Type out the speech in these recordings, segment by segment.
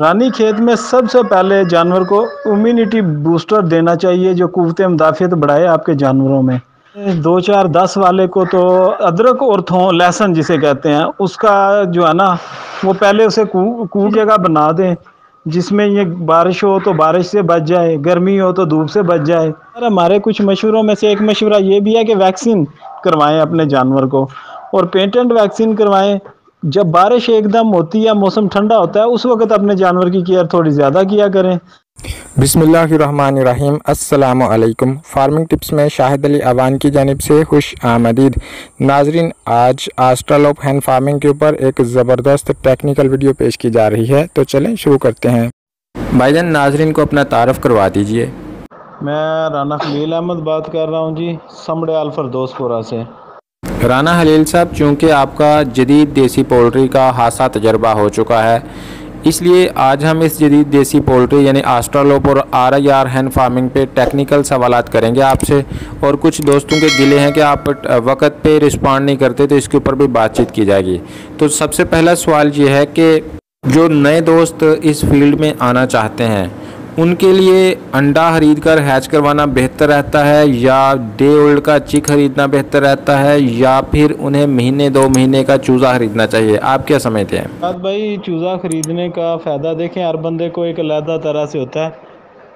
रानी खेत में सबसे पहले जानवर को इम्यूनिटी बूस्टर देना चाहिए जो कुव्वत मुदाफ़ियत बढ़ाए आपके जानवरों में। 2 4 10 वाले को तो अदरक और थोम लहसुन जिसे कहते हैं उसका जो है ना वो पहले उसे कूट जगह बना दें जिसमें ये बारिश हो तो बारिश से बच जाए, गर्मी हो तो धूप से बच जाए। और हमारे कुछ मशवरों में से एक मशवरा ये भी है कि वैक्सीन करवाएं अपने जानवर को, और पेटेंट वैक्सीन करवाएं। जब बारिश एकदम होती है, मौसम ठंडा होता है, उस वक्त अपने जानवर की केयर थोड़ी ज़्यादा किया करें। बिस्मिल्लाहिर्रहमानिर्रहीम। अस्सलामु अलैकुम। फार्मिंग टिप्स में शाहिद अली अवान की जानिब से खुश आमदीद। नाजरीन, आज आस्ट्रालोप हैन फार्मिंग के ऊपर एक ज़बरदस्त टेक्निकल वीडियो पेश की जा रही है, तो चलें शुरू करते हैं। भाईजान, नाजरीन को अपना तारफ़ करवा दीजिए। मैं राना खलील अहमद बात कर रहा हूँ जी, समड़े अल्फरदोसपुरा से। राना हलील साहब, चूँकि आपका जदीद देसी पोल्ट्री का खासा तजर्बा हो चुका है, इसलिए आज हम इस जदीद देसी पोल्ट्री यानी आस्ट्रालोप और RIR हैन फार्मिंग पे टेक्निकल सवालात करेंगे आपसे। और कुछ दोस्तों के गिले हैं कि आप वक्त पे रिस्पॉन्ड नहीं करते, तो इसके ऊपर भी बातचीत की जाएगी। तो सबसे पहला सवाल ये है कि जो नए दोस्त इस फील्ड में आना चाहते हैं उनके लिए अंडा खरीद कर हैच करवाना बेहतर रहता है, या डे ओल्ड का चिक खरीदना बेहतर रहता है, या फिर उन्हें महीने 2 महीने का चूज़ा खरीदना चाहिए? आप क्या समझते हैं? बात भाई, चूज़ा ख़रीदने का फ़ायदा देखें हर बंदे को एक अलग तरह से होता है।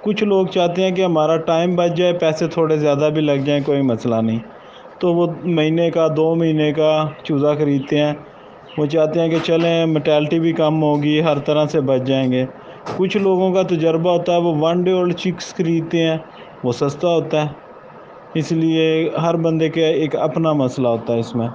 कुछ लोग चाहते हैं कि हमारा टाइम बच जाए, पैसे थोड़े ज़्यादा भी लग जाएं, कोई मसला नहीं, तो वो महीने का 2 महीने का चूज़ा ख़रीदते हैं। वो चाहते हैं कि चलें मोर्टेलिटी भी कम होगी, हर तरह से बच जाएंगे। कुछ लोगों का तजर्बा होता है वो 1 डे ओल्ड चिक्स खरीदते हैं, वो सस्ता होता है। इसलिए हर बंदे के एक अपना मसला होता है इसमें।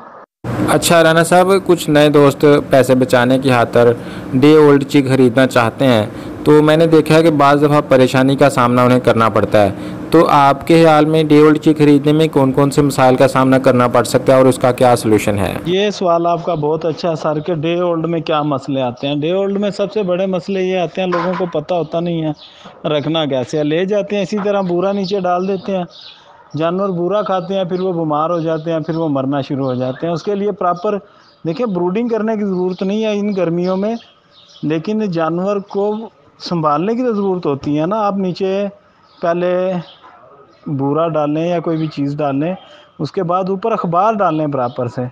अच्छा राना साहब, कुछ नए दोस्त पैसे बचाने की खातर डे ओल्ड चिक खरीदना चाहते हैं, तो मैंने देखा है कि बाज़ दफ़ा परेशानी का सामना उन्हें करना पड़ता है। तो आपके ख्याल में डे ओल्ड चिक खरीदने में कौन कौन से मसाइल का सामना करना पड़ सकता है और उसका क्या सलूशन है? ये सवाल आपका बहुत अच्छा है सर, के डे ओल्ड में क्या मसले आते हैं। डे ओल्ड में सबसे बड़े मसले ये आते हैं, लोगों को पता होता नहीं है रखना कैसे है। ले जाते हैं इसी तरह बूरा नीचे डाल देते हैं, जानवर बूरा खाते हैं, फिर वो बीमार हो जाते हैं, फिर वो मरना शुरू हो जाते हैं। उसके लिए प्रॉपर देखिए ब्रूडिंग करने की ज़रूरत नहीं है इन गर्मियों में, लेकिन जानवर को संभालने की तो ज़रूरत होती है ना। आप नीचे पहले बूरा डालें या कोई भी चीज़ डालें, उसके बाद ऊपर अखबार डालें बराबर से।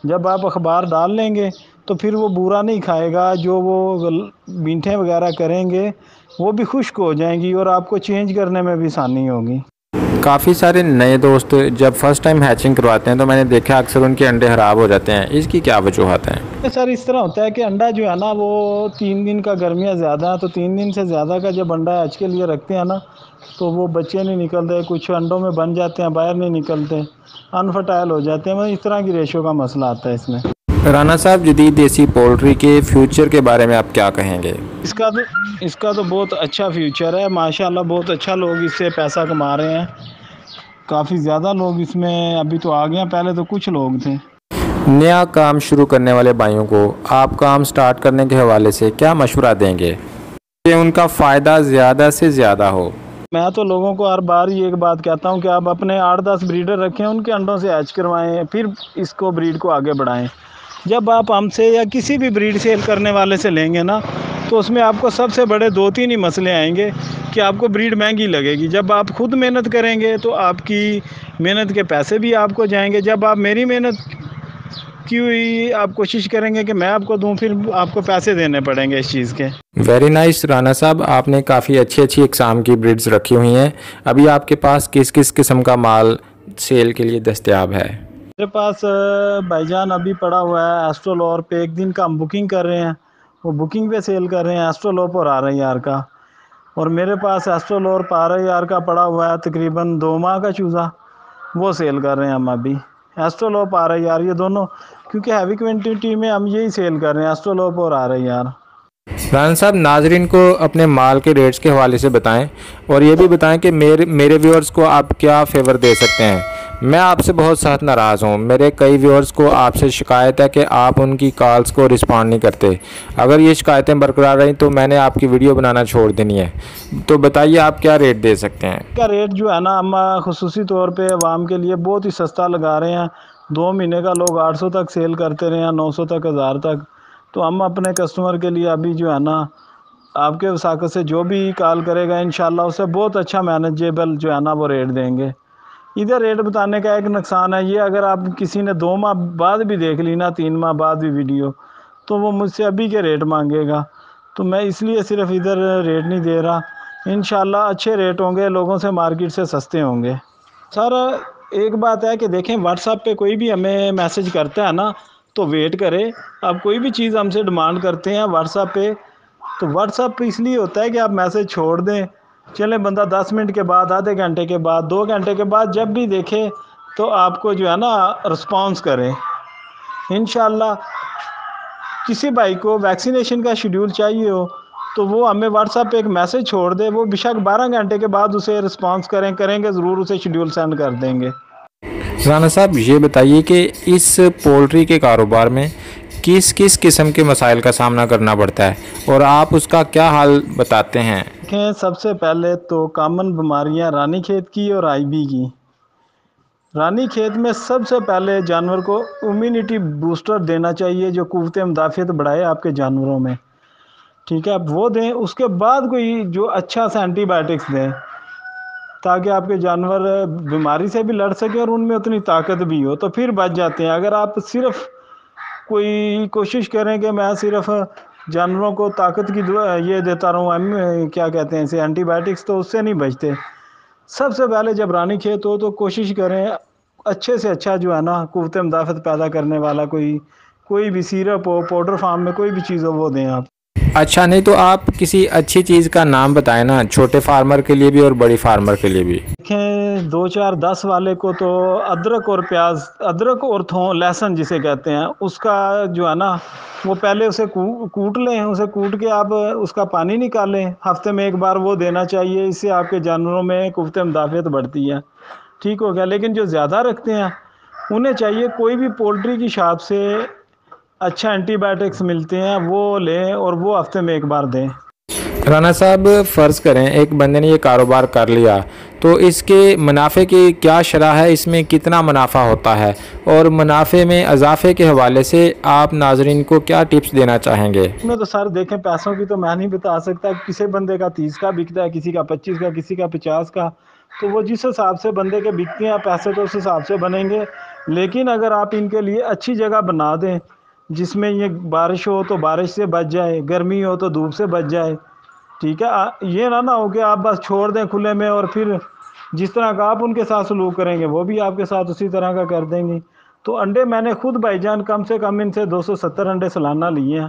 जब आप अखबार डाल लेंगे तो फिर वो बूरा नहीं खाएगा, जो वो बींठें वगैरह करेंगे वो भी खुश्क हो जाएंगी और आपको चेंज करने में भी आसानी होगी। काफ़ी सारे नए दोस्त जब फर्स्ट टाइम हैचिंग करवाते हैं तो मैंने देखा अक्सर उनके अंडे ख़राब हो जाते हैं। इसकी क्या वजूहत हैं? सर इस तरह होता है कि अंडा जो है ना वो 3 दिन का, गर्मियाँ ज़्यादा है तो 3 दिन से ज़्यादा का जब अंडा हैच के लिए रखते हैं ना तो वो बच्चे नहीं निकलते, कुछ अंडों में बन जाते हैं, बाहर नहीं निकलते, अनफर्टाइल हो जाते हैं। मतलब इस तरह की रेशो का मसला आता है इसमें। राना साहब, जदीद देसी पोल्ट्री के फ्यूचर के बारे में आप क्या कहेंगे? इसका तो बहुत अच्छा फ्यूचर है माशाल्लाह, बहुत अच्छा लोग इससे पैसा कमा रहे हैं। काफ़ी ज़्यादा लोग इसमें अभी तो आ गए हैं, पहले तो कुछ लोग थे। नया काम शुरू करने वाले भाइयों को आप काम स्टार्ट करने के हवाले से क्या मशवरा देंगे कि उनका फ़ायदा ज़्यादा से ज़्यादा हो? मैं तो लोगों को हर बार ये एक बात कहता हूँ कि आप अपने 8 10 ब्रीडर रखें, उनके अंडों से हैच करवाएं, फिर इसको ब्रीड को आगे बढ़ाएं। जब आप हमसे या किसी भी ब्रीड सेल करने वाले से लेंगे ना तो उसमें आपको सबसे बड़े 2 3 ही मसले आएंगे कि आपको ब्रीड महंगी लगेगी। जब आप खुद मेहनत करेंगे तो आपकी मेहनत के पैसे भी आपको जाएंगे। जब आप मेरी मेहनत की हुई आप कोशिश करेंगे कि मैं आपको दूं, फिर आपको पैसे देने पड़ेंगे इस चीज़ के। वेरी नाइस राना साहब, आपने काफ़ी अच्छी अच्छी इकसाम की ब्रीड्स रखी हुई हैं। अभी आपके पास किस किस किस्म का माल सेल के लिए दस्तयाब है? मेरे पास भाईजान अभी पड़ा हुआ है एस्ट्रोलोप पे, एक दिन का हम बुकिंग कर रहे हैं, वो बुकिंग पे सेल कर रहे हैं एस्ट्रोलोप और RIR का। और मेरे पास एस्ट्रोलोप RIR का पड़ा हुआ है तकरीबन 2 माह का चूज़ा, वो सेल कर रहे हैं हम अभी। एस्ट्रोलोप RIR ये दोनों, क्योंकि हैवी क्वांटिटी में हम यही सेल कर रहे हैं, एस्ट्रोलोप और RIR। राना साहब, नाजरीन को अपने माल के रेट्स के हवाले से बताएं और ये भी बताएं कि मेरे व्यूअर्स को आप क्या फेवर दे सकते हैं। मैं आपसे बहुत सख्त नाराज़ हूँ। मेरे कई व्यूअर्स को आपसे शिकायत है कि आप उनकी कॉल्स को रिस्पॉन्ड नहीं करते। अगर ये शिकायतें बरकरार रहीं तो मैंने आपकी वीडियो बनाना छोड़ देनी है। तो बताइए आप क्या रेट दे सकते हैं? का रेट जो है ना हम खुसूसी तौर पे आवाम के लिए बहुत ही सस्ता लगा रहे हैं। 2 महीने का लोग 800 तक सेल करते रहे हैं, 900 तक, 1000 तक। तो हम अपने कस्टमर के लिए अभी जो है ना آپ کے وساقت سے جو بھی کال کرے گا انشاءاللہ اسے بہت اچھا مینیجیبل جو ہے نا وہ ریٹ دیں گے۔ ادھر ریٹ بتانے کا ایک نقصان ہے یہ، اگر آپ کسی نے 2 ماہ بعد بھی دیکھ لی نا، 3 ماہ بعد بھی ویڈیو، تو وہ مجھ سے ابھی کے ریٹ مانگے گا، تو میں اس لیے صرف ادھر ریٹ نہیں دے رہا۔ انشاءاللہ اچھے ریٹ ہوں گے، لوگوں سے مارکیٹ سے سستے ہوں گے۔ سر ایک بات ہے کہ دیکھیں واٹس ایپ پہ کوئی بھی ہمیں میسج کرتا ہے نا تو ویٹ کرے۔ اب کوئی بھی چیز ہم سے ڈیمانڈ کرتے ہیں واٹس ایپ پہ، تو واٹس ایپ پہ اس لیے ہوتا ہے کہ آپ میسج چھوڑ دیں، چلیں بندہ 10 منٹ کے بعد، آدھے گھنٹے کے بعد، 2 گھنٹے کے بعد جب بھی دیکھے تو آپ کو جو ہے نا رسپانس کریں۔ انشاءاللہ کسی بھائی کو ویکسینیشن کا شیڈیول چاہیے ہو تو وہ ہمیں واٹس ایپ پہ ایک میسج چھوڑ دے، وہ بیشک 12 گھنٹے کے بعد اسے رسپانس کریں گے ضرور، اسے شیڈیول سینڈ کر دیں گے۔ رانا صاحب یہ بتائیے کہ اس پولٹری کے کاروبار میں کس کس قسم کے مسائل کا سامنا کرنا پڑتا ہے اور آپ اس کا کیا حل بتاتے ہیں؟ دیکھیں سب سے پہلے تو کامن بیماریاں رانی کھیت کی اور آئی بی کی۔ رانی کھیت میں سب سے پہلے جانور کو امیونٹی بوسٹر دینا چاہیے جو قوت مدافعت بڑھائے آپ کے جانوروں میں، ٹھیک ہے، وہ دیں۔ اس کے بعد کوئی جو اچھا سا اینٹی بائیوٹکس دیں تاکہ آپ کے جانور بیماری سے بھی لڑ سکیں اور ان میں اتنی طاقت بھی ہو، تو پھر بچ جاتے ہیں۔ اگر آپ صرف کوئی کوشش کریں کہ میں صرف جانوروں کو طاقت کی یہ دیتا رہوں، کیا کہتے ہیں اسے، اینٹی بائیوٹکس، تو اس سے نہیں بچتے۔ سب سے پہلے جب رانی کھیت ہو تو کوشش کریں اچھے سے اچھا جو ہے نا قوت مدافعت پیدا کرنے والا کوئی بھی سیرپ ہو، پاؤڈر فارم میں کوئی بھی چیز ہو وہ دیں آپ۔ اچھا، نہیں تو آپ کسی اچھی چیز کا نام بتائیں نا، چھوٹے فارمر کے لیے بھی اور بڑی فارمر کے لیے بھی۔ دیکھیں 2 4 10 والے کو تو ادرک اور پیاز، ادرک اور لہسن جسے کہتے ہیں، اس کا جو ہے نا وہ پہلے اسے کوٹ لیں، اسے کوٹ کے آپ اس کا پانی نکالیں، ہفتے میں 1 بار وہ دینا چاہیے، اس سے آپ کے جانوروں میں قوت مدافعت بڑھتی ہے، ٹھیک ہو گیا۔ لیکن جو زیادہ رکھتے ہیں انہیں چاہیے کوئی بھی پولٹری کی شاپ سے اچھا اینٹی بائیوٹکس ملتے ہیں وہ لیں اور وہ ہفتے میں 1 بار دیں۔ رانا صاحب فرض کریں ایک بندے نے یہ کاروبار کر لیا تو اس کے منافع کی کیا شرح ہے، اس میں کتنا منافع ہوتا ہے، اور منافع میں اضافے کے حوالے سے آپ ناظرین کو کیا ٹپس دینا چاہیں گے؟ میں تو سر دیکھیں پیسوں کی تو میں نہیں بتا سکتا، کسی بندے کا 30 کا بکتا ہے، کسی کا 25 کا، کسی کا 50 کا، تو وہ جس حساب سے بندے کے بکتے ہیں پیسے تو اس حساب سے بنیں گے۔ لیکن اگر آپ ان کے لیے اچھی جگہ بنا دیں جس میں یہ بارش ہو تو بارش سے بچ جائے، گرمی ہو تو دھوپ سے بچ جائے، ٹھیک ہے، یہ نہ ہو کہ آپ بس چھوڑ دیں کھلے میں اور پھر جس طرح کا آپ ان کے ساتھ سلوک کریں گے وہ بھی آپ کے ساتھ اسی طرح کا کر دیں گے۔ تو انڈے میں نے خود بھائی جان کم سے کم ان سے 270 انڈے سالانہ لیے ہیں۔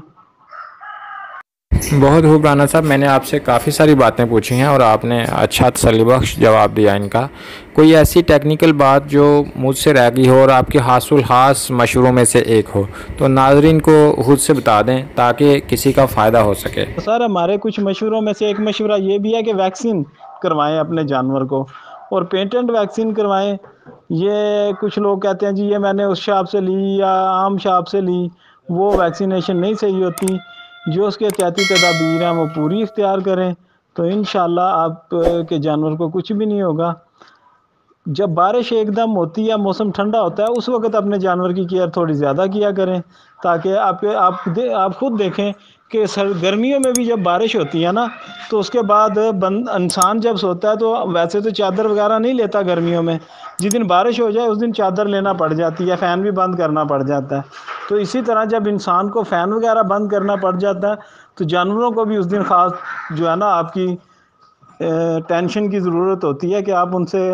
بہت خوب رانا صاحب، میں نے آپ سے کافی ساری باتیں پوچھی ہیں اور آپ نے اچھا تسلی بخش جواب دیا ان کا۔ کوئی ایسی ٹیکنیکل بات جو مجھ سے رہ گئی ہو اور آپ کے خاص الخاص مشوروں میں سے ایک ہو تو ناظرین کو خود سے بتا دیں تاکہ کسی کا فائدہ ہو سکے۔ سر ہمارے کچھ مشوروں میں سے ایک مشورہ یہ بھی ہے کہ ویکسین کروائیں اپنے جانور کو، اور پیٹنٹ ویکسین کروائیں۔ یہ کچھ لوگ کہتے ہیں جی یہ میں نے اس شاپ سے لی یا عام شاپ سے لی، وہ ویکسینیشن نہیں صحیح ہوتی۔ جو اس کے احتیاطی تدابیر ہیں وہ پوری اختیار کریں تو انشاءاللہ آپ کے جانور کو کچھ بھی نہیں ہوگا۔ جب بارش ایک دم ہوتی ہے، موسم ٹھنڈا ہوتا ہے، اس وقت اپنے جانور کی کیئر تھوڑی زیادہ کیا کریں تاکہ آپ خود دیکھیں کہ گرمیوں میں بھی جب بارش ہوتی ہے نا تو اس کے بعد انسان جب سوتا ہے تو ویسے تو چادر وغیرہ نہیں لیتا گرمیوں میں، جس دن بارش ہو جائے اس دن چادر لینا پڑ جاتی ہے، فین بھی بند کرنا پڑ جاتا ہے۔ تو اسی طرح جب انسان کو فین وغیرہ بند کرنا پڑ جاتا ہے تو جانوروں کو بھی اس دن خاص جو ہے نا آپ کی ٹینشن کی ضرورت ہوتی ہے کہ آپ ان سے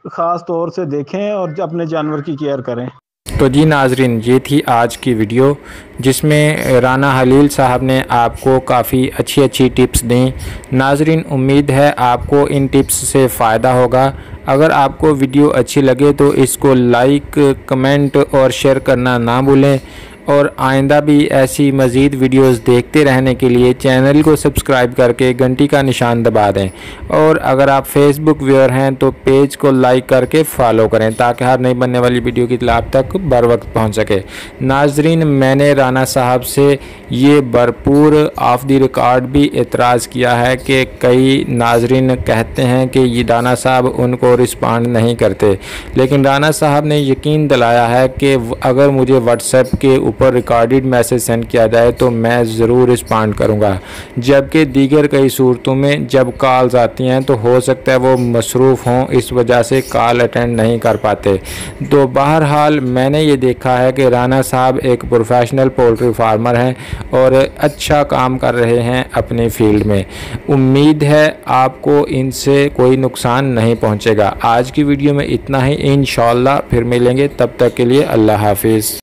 خاص طور سے دیکھیں اور اپنے جانور کی کیئر کریں۔ تو جی ناظرین، یہ تھی آج کی ویڈیو جس میں رانا خلیل صاحب نے آپ کو کافی اچھی ٹپس دیں۔ ناظرین امید ہے آپ کو ان ٹپس سے فائدہ ہوگا۔ اگر آپ کو ویڈیو اچھی لگے تو اس کو لائک، کمنٹ اور شیئر کرنا نہ بھولیں، اور آئندہ بھی ایسی مزید ویڈیوز دیکھتے رہنے کے لیے چینل کو سبسکرائب کر کے گھنٹی کا نشان دبا دیں، اور اگر آپ فیس بک ویور ہیں تو پیج کو لائک کر کے فالو کریں تاکہ ہر نئی بننے والی ویڈیو کی اطلاع آپ تک بر وقت پہنچ سکے۔ ناظرین میں نے رانا صاحب سے یہ بھرپور آف دی ریکارڈ بھی اعتراض کیا ہے کہ کئی ناظرین کہتے ہیں کہ یہ رانا صاحب ان کو رسپانڈ نہیں کرتے، لیکن رانا صاحب نے یقین دلایا ہے کہ اگر مجھے واٹس ایپ کے اوپر ریکارڈڈ میسیج سینڈ کیا جائے تو میں ضرور رسپانڈ کروں گا، جبکہ دیگر کئی صورتوں میں جب کالز آتی ہیں تو ہو سکتا ہے وہ مصروف ہوں، اس وجہ سے کال اٹینڈ نہیں کر پاتے۔ تو بہرحال میں نے یہ دیکھا ہے کہ رانا صاحب ایک پروفیشنل پولٹری فارمر ہیں اور اچھا کام کر رہے ہیں اپنی فیلڈ میں۔ امید ہے آپ کو ان سے کوئی نقصان نہیں پہنچے گا۔ آج کی ویڈیو میں اتنا ہی، انشاءاللہ پھر ملیں گے، تب تک کے لیے اللہ حافظ۔